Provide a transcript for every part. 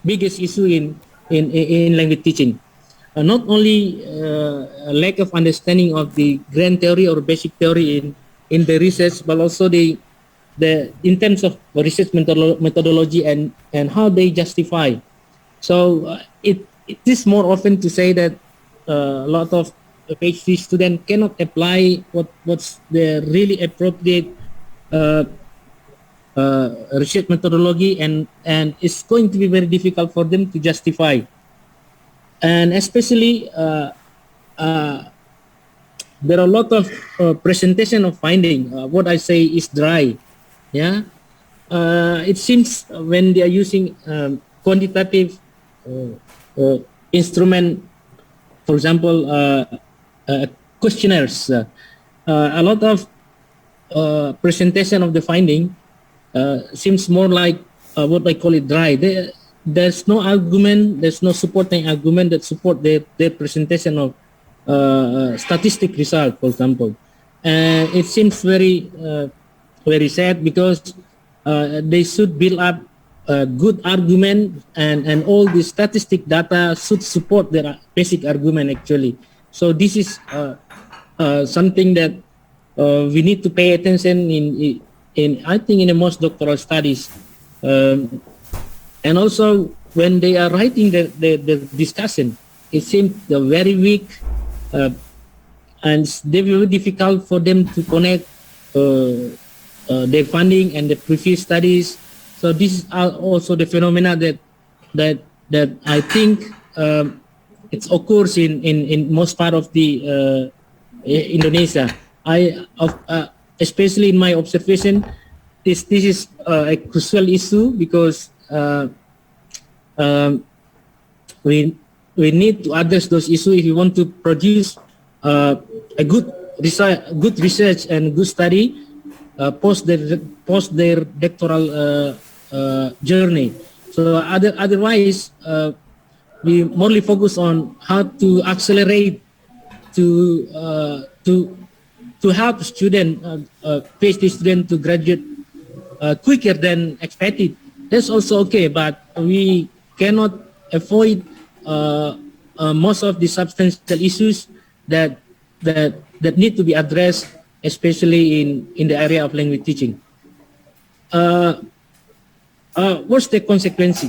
biggest issue in language teaching. Not only a lack of understanding of the grand theory or basic theory in the research, but also the in terms of research methodology and how they justify. So it is more often to say that a lot of PhD students cannot apply what's the really appropriate uh, research methodology, and it's going to be very difficult for them to justify. And especially uh, there are a lot of presentation of finding. What I say is dry. Yeah, it seems when they are using quantitative instrument, for example, questionnaires, a lot of presentation of the finding seems more like what I call it dry. There's no argument, there's no supporting argument that support their presentation of statistic result, for example. And it seems very sad because they should build up a good argument, and all the statistic data should support their basic argument actually. So this is something that we need to pay attention in I think in the most doctoral studies, and also when they are writing the discussion, it seems they're very weak, and it's very difficult for them to connect their funding and the previous studies. So this is also the phenomena that I think it occurs in most part of the Indonesia. Especially in my observation, this is a crucial issue because we need to address those issues if we want to produce a good research and good study post their doctoral journey. So otherwise, we morely focus on how to accelerate to help student, PhD student to graduate quicker than expected. That's also okay, but we cannot avoid most of the substantial issues that need to be addressed, especially in the area of language teaching. What's the consequence?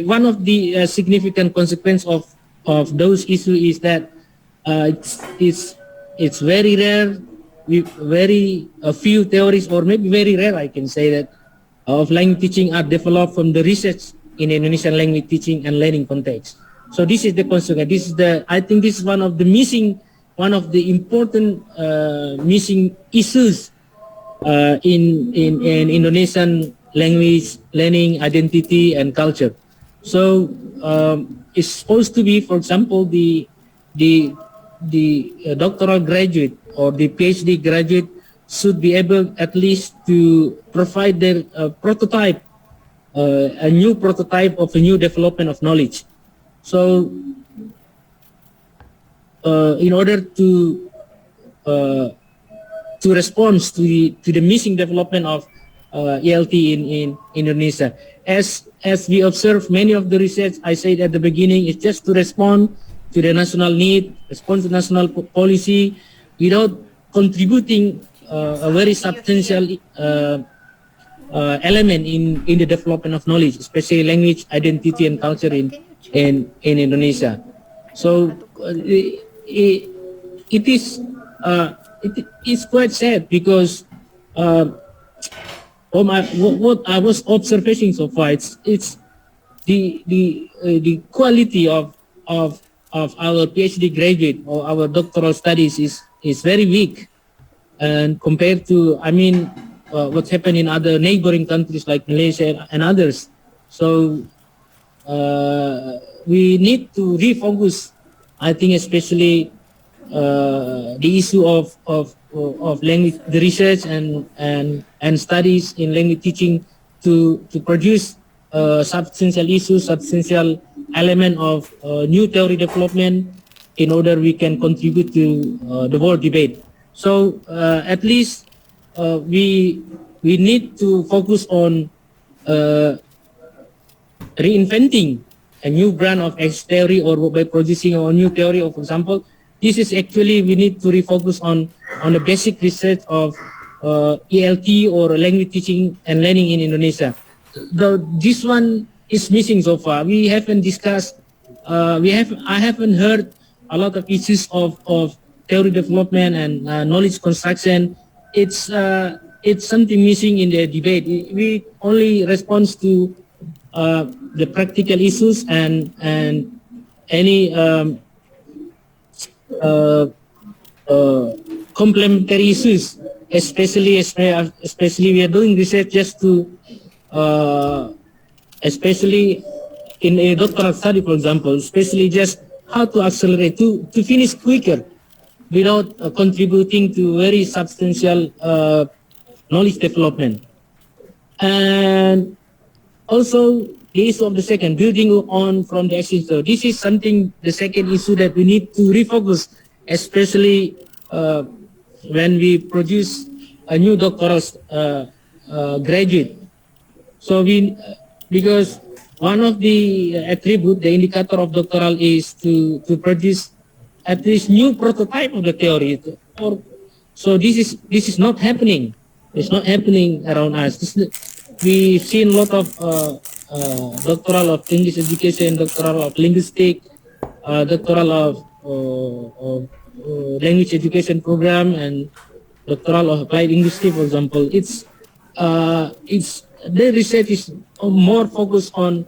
One of the significant consequence of those issues is that it's very rare, very few theories, or maybe very rare, I can say that, of language teaching are developed from the research in Indonesian language teaching and learning context. So this is the consequence. I think this is one of the important missing issues in Indonesian language learning, identity, and culture. So it's supposed to be, for example, the doctoral graduate or the PhD graduate should be able at least to provide their prototype, a new prototype of a new development of knowledge. So in order to respond to the missing development of ELT in Indonesia, as we observe many of the research, I said at the beginning, is just to respond to the national need, respond to national policy, without contributing a very substantial element in the development of knowledge, especially language, identity, and culture in Indonesia. So it is quite sad because what I was observing so far, it's the quality of our PhD graduate or our doctoral studies is very weak, and compared to what's happened in other neighboring countries like Malaysia and others. So we need to refocus, I think, especially the issue of language, the research and studies in language teaching to produce substantial issues, substantial element of new theory development in order we can contribute to the world debate. So at least we need to focus on reinventing a new brand of X theory or by producing a new theory, or for example, this is actually we need to refocus on the basic research of ELT or language teaching and learning in Indonesia. This one is missing so far. We haven't discussed. I haven't heard a lot of issues of theory development and knowledge construction. It's something missing in the debate. We only respond to the practical issues and any uh, complementary issues, especially we are doing research just to especially in a doctoral study, for example, especially just how to accelerate to finish quicker without contributing to very substantial knowledge development. And also the issue of the second, building on from the existing. So this is something, the second issue that we need to refocus, especially when we produce a new doctoral graduate. So because one of the attribute, the indicator of doctoral is to produce at least new prototype of the theory. So this is not happening. It's not happening around us. We've seen a lot of doctoral of English education, doctoral of linguistic, doctoral of language education program, and doctoral of applied linguistics, for example. It's the research is more focused on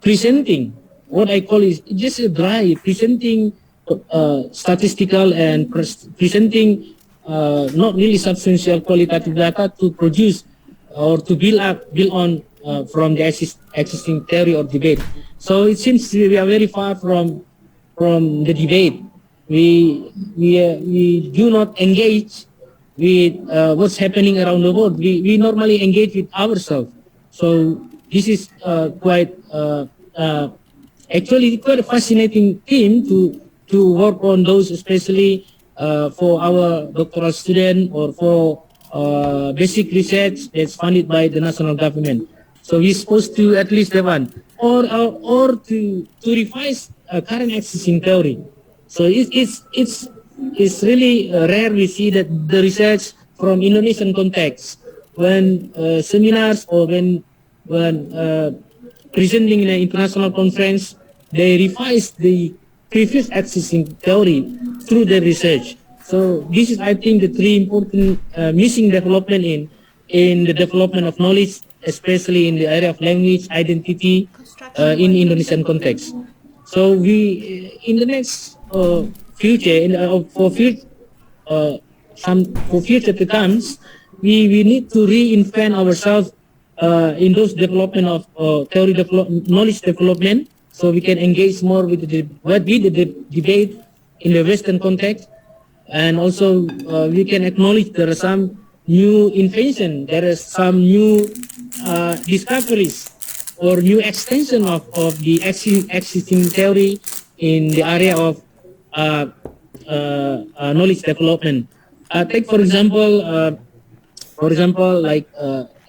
presenting. What I call is just a dry presenting statistical and presenting not really substantial qualitative data to produce or to build on from the existing theory or debate. So it seems we are very far from the debate. We do not engage with what's happening around the world. We normally engage with ourselves. So this is actually quite a fascinating theme to work on those, especially for our doctoral student or for basic research that's funded by the national government. So we're supposed to at least have one, or to revise current existing theory. So it's really rare we see that the research from Indonesian context when seminars or when presenting in an international conference, they revise the previous existing theory through the research. So this is, I think, the three important missing development in the development of knowledge, especially in the area of language identity in Indonesian context. So we in the next future, for future to comes, we need to reinvent ourselves in those development of theory knowledge development, so we can engage more with the debate in the Western context, and also we can acknowledge there are some new invention, there are some new discoveries or new extension of the existing theory in the area of knowledge development. Take for example, like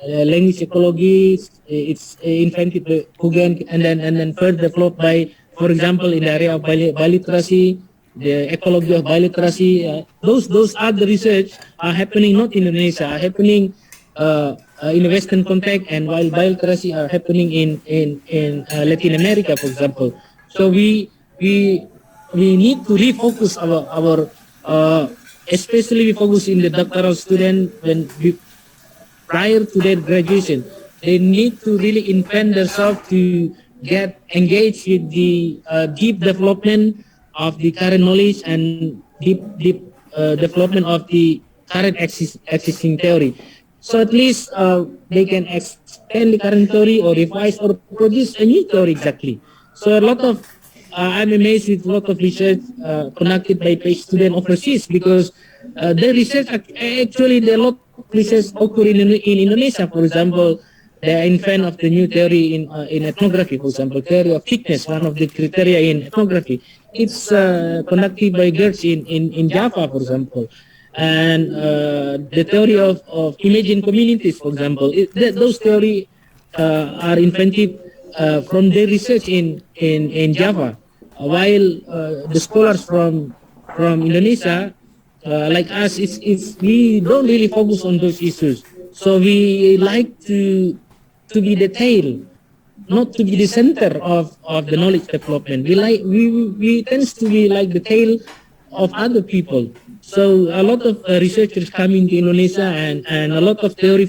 language ecology. It's invented by Huguen and then further developed by, for example, in the area of biliteracy, the ecology of biliteracy. Those are the research are happening not in Indonesia, are happening in the Western context, and while biliteracy are happening in Latin America, for example. So we need to refocus our especially we focus in the doctoral student prior to their graduation. They need to really invent themselves to get engaged with the deep development of the current knowledge and deep development of the current existing theory. So at least they can extend the current theory or revise or produce a new theory exactly. So a lot of I'm amazed with a lot of research conducted by PhD students overseas, because the research actually there are a lot of research occur in Indonesia. For example, the invent of the new theory in ethnography, for example, theory of thickness, one of the criteria in ethnography. It's conducted by girls in Java, for example. and the theory of imagined communities, for example. Those theory are invented from their research in Java, while the scholars from Indonesia, like us, it's we don't really focus on those issues. So we like to be the tail, not to be the center of the knowledge development. We tends to be like the tail of other people. So a lot of researchers coming to Indonesia, and a lot of theory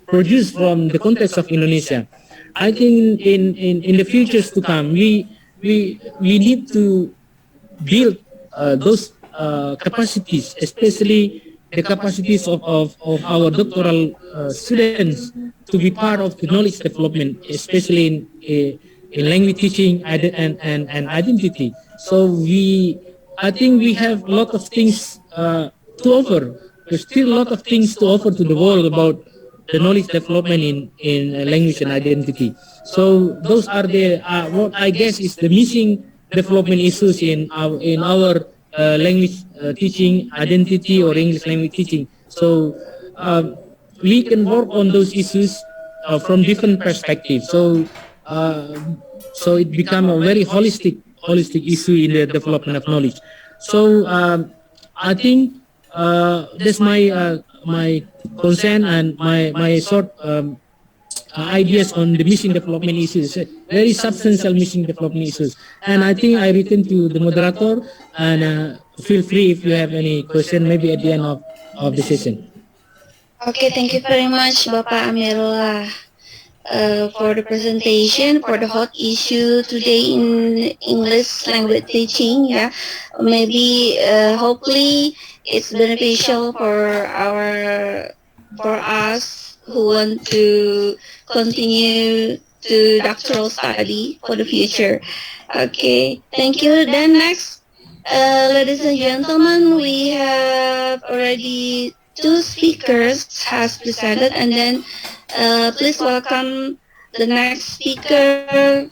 produced from the context of Indonesia. I think in the futures to come, we need to build those capacities, especially the capacities of our doctoral students to be part of the knowledge development, especially in language teaching and identity. So I think we have a lot of things to offer. There's still a lot of things to offer to the world about the knowledge development in language and identity. So those are the what I guess is the missing development issues in our language teaching, identity or English language teaching. So we can work on those issues from different perspectives. Uh, so it become a very holistic issue in the development of knowledge. So I think that's my concern and my short ideas on the missing development issues, very substantial missing development issues. And I think I return to the moderator, and feel free if you have any question, maybe at the end of the session. Okay, thank you very much, Bapak Amirullah, for the presentation, for the hot issue today in English language teaching. Yeah, maybe hopefully it's beneficial for us who want to continue to doctoral study for the future. Okay, thank you. Then next, ladies and gentlemen, we have already two speakers has presented, and then please welcome the next speaker,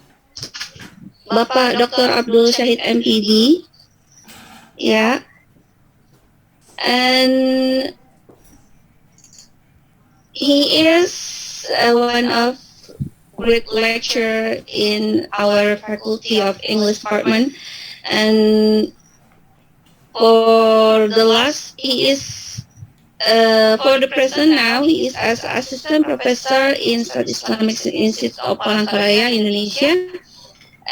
Bapak Dr. Abdul Syahid MPD. Yeah, and he is one of great lecturer in our Faculty of English Department, and for the last, he is for the present now, he is as assistant professor in Studies Islamic Institute of Palangkaraya, Indonesia.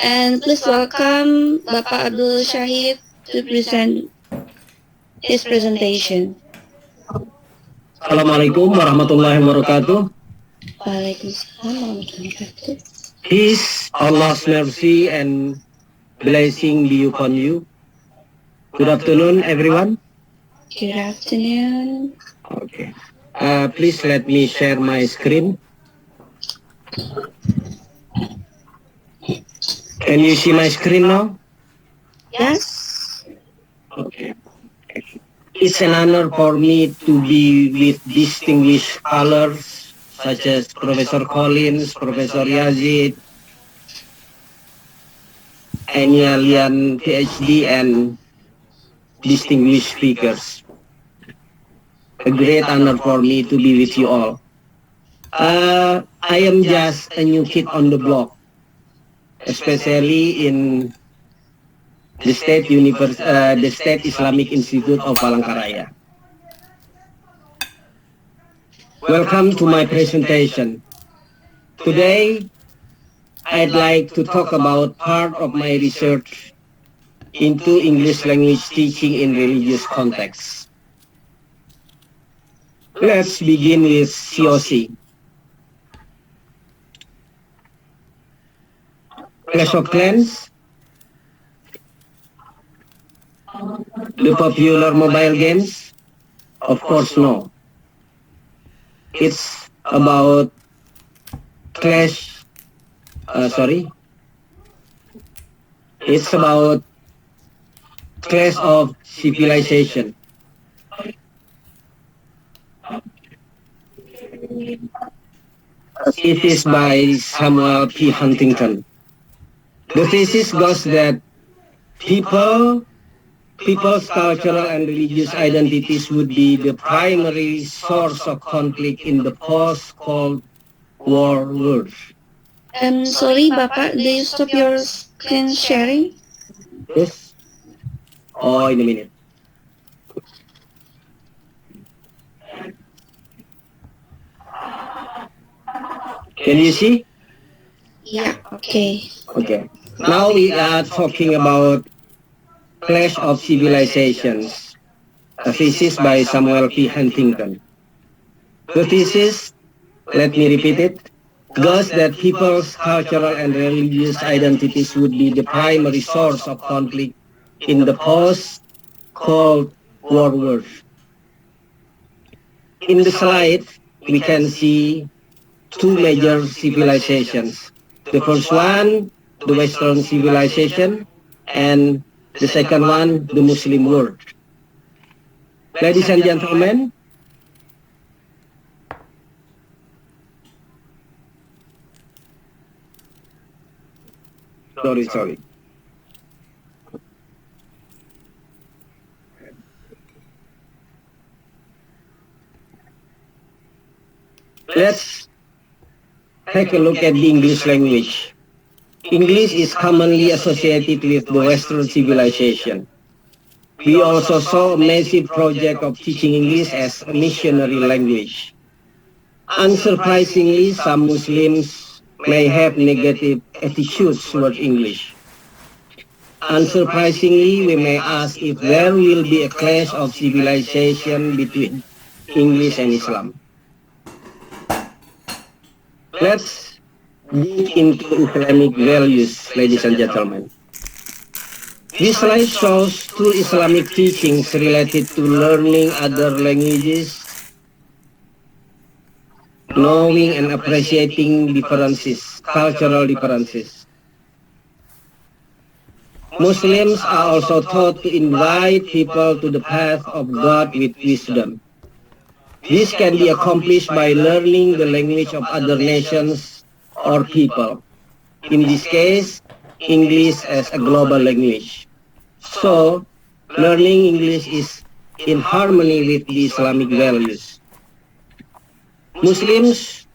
And please welcome Bapak Abdul Syahid to present his presentation. Assalamualaikum warahmatullahi wabarakatuh. Waalaikumsalam warahmatullahi wabarakatuh. Peace, Allah's mercy and blessing be upon you. Good afternoon, everyone. Good afternoon. Okay. Please let me share my screen. Can you see my screen now? Yes. Okay. It's an honor for me to be with distinguished scholars such as Professor Collins, Professor Yazid, Enya Lian, PhD, and distinguished speakers. A great honor for me to be with you all. I am just a new kid on the block, especially in the State Islamic Institute of Palangkaraya. Welcome to my presentation. Today, I'd like to talk about part of my research into English language teaching in religious contexts. Let's begin with COC. Clash of Clans, the popular mobile games? Of course, no. It's about It's about clash of civilization. It is by Samuel P. Huntington. The thesis goes that people people's cultural and religious identities would be the primary source of conflict in the post-Cold War world. I'm sorry, Bapak, do you stop your screen sharing? Yes. Oh, in a minute. Can you see? Yeah, okay. Okay. Now we are talking about Clash of Civilizations, a thesis by Samuel P. Huntington. The thesis, let me repeat it, goes that people's cultural and religious identities would be the primary source of conflict in the post-Cold War world. In the slide, we can see two major civilizations. The first one, the Western civilization, and the second one, the Muslim world. Ladies and gentlemen, sorry. Let's take a look at the English language. English is commonly associated with the Western civilization. We also saw a massive project of teaching English as a missionary language. Unsurprisingly, some Muslims may have negative attitudes toward English. Unsurprisingly, we may ask if there will be a clash of civilization between English and Islam. Let's dig into Islamic values, ladies and gentlemen. This slide shows two Islamic teachings related to learning other languages, knowing and appreciating differences, cultural differences. Muslims are also taught to invite people to the path of God with wisdom. This can be accomplished by learning the language of other nations or people. In this case, English as a global language. So, learning English is in harmony with the Islamic values. Muslims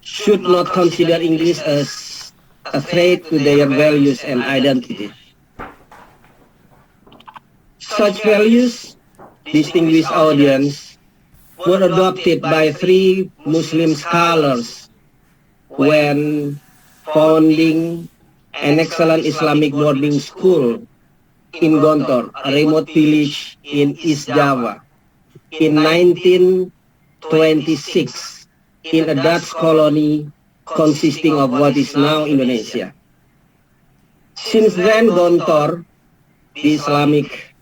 should not consider English as a threat to their values and identity. Such values, distinguished audience, were adopted by three Muslim scholars when founding an excellent Islamic boarding school in Gontor, a remote village in East Java, in 1926, in a Dutch colony consisting of what is now Indonesia. Since then, Gontor, the Islamic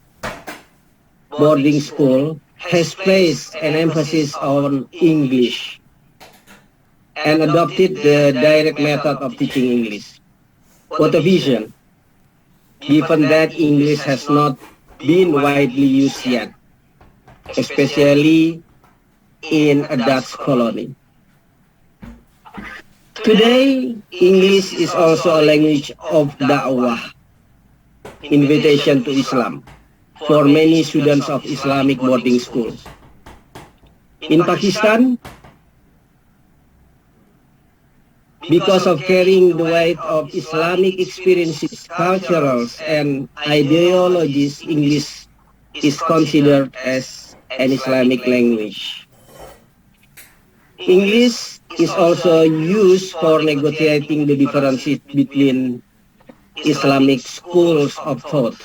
boarding school, has placed an emphasis on English and adopted the direct method of teaching English. What a vision, given that English has not been widely used yet, especially in a Dutch colony. Today, English is also a language of da'wah, invitation to Islam, for many students of Islamic boarding schools. In Pakistan, because of carrying the weight of Islamic experiences, cultures, and ideologies, English is considered as an Islamic language. English is also used for negotiating the differences between Islamic schools of thought.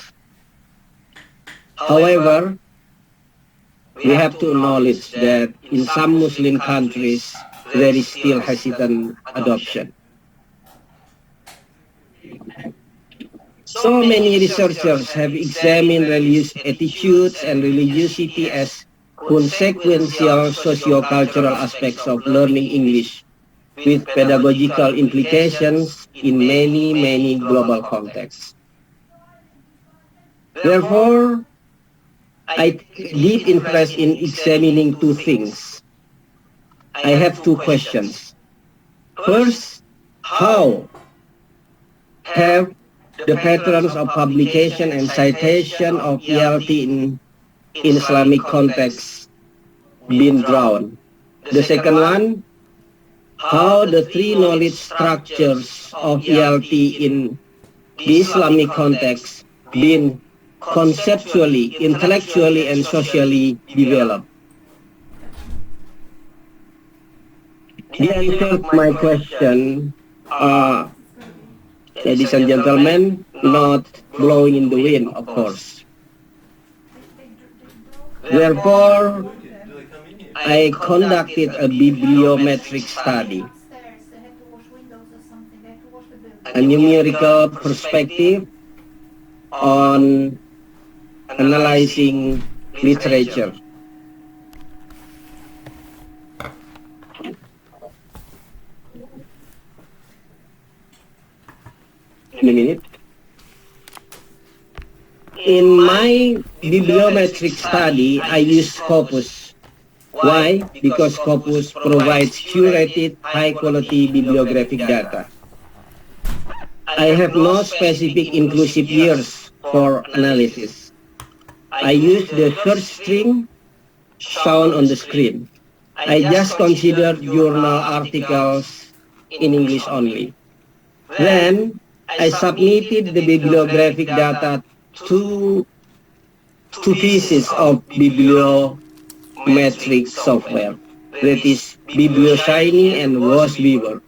However, we have to acknowledge that in some Muslim countries, there is still hesitant adoption. So many researchers have examined religious attitudes and religiosity as consequential socio-cultural aspects of learning English, with pedagogical implications in many global contexts. Therefore, I take deep interest in examining two things. I have two questions. First, how have the patterns of publication and citation of ELT in Islamic context been drawn. The second one, how the three knowledge structures of ELT in the Islamic context been conceptually, intellectually, and socially developed. The answer to my question, ladies and gentlemen, not blowing in the wind, of course. Therefore, I conducted a bibliometric study, a numerical perspective on analyzing literature. In a minute. In my bibliometric study, I use Scopus. Why? Because Scopus provides curated, high-quality bibliographic data. I have no specific inclusive years for analysis. I use the search string shown on the screen. I just considered journal articles in English only. Then, I submitted the bibliographic data to two pieces of bibliometric software, that is BiblioShiny and WashBeaver.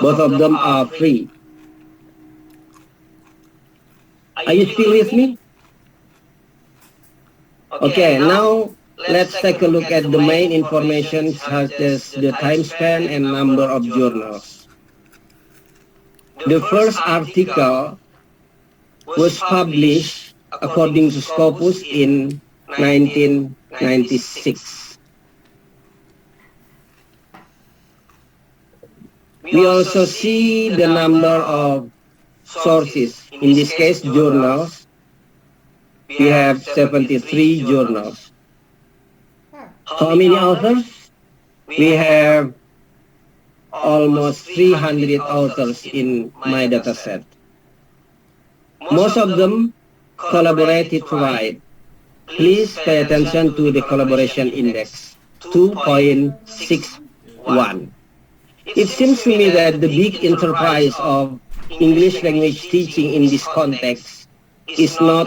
Both of them are free. Are you still with me? Okay, now let's take a look at the main information such as the time span and number of journals. The first article was published according to Scopus in 1996. We also see the number of sources. In this case, journals. We have 73 journals. How many authors? We have almost 300 authors in my dataset. Most of them collaborated right. Please pay attention to the collaboration index, 2.61. It seems to me that the big enterprise of English language teaching in this context is not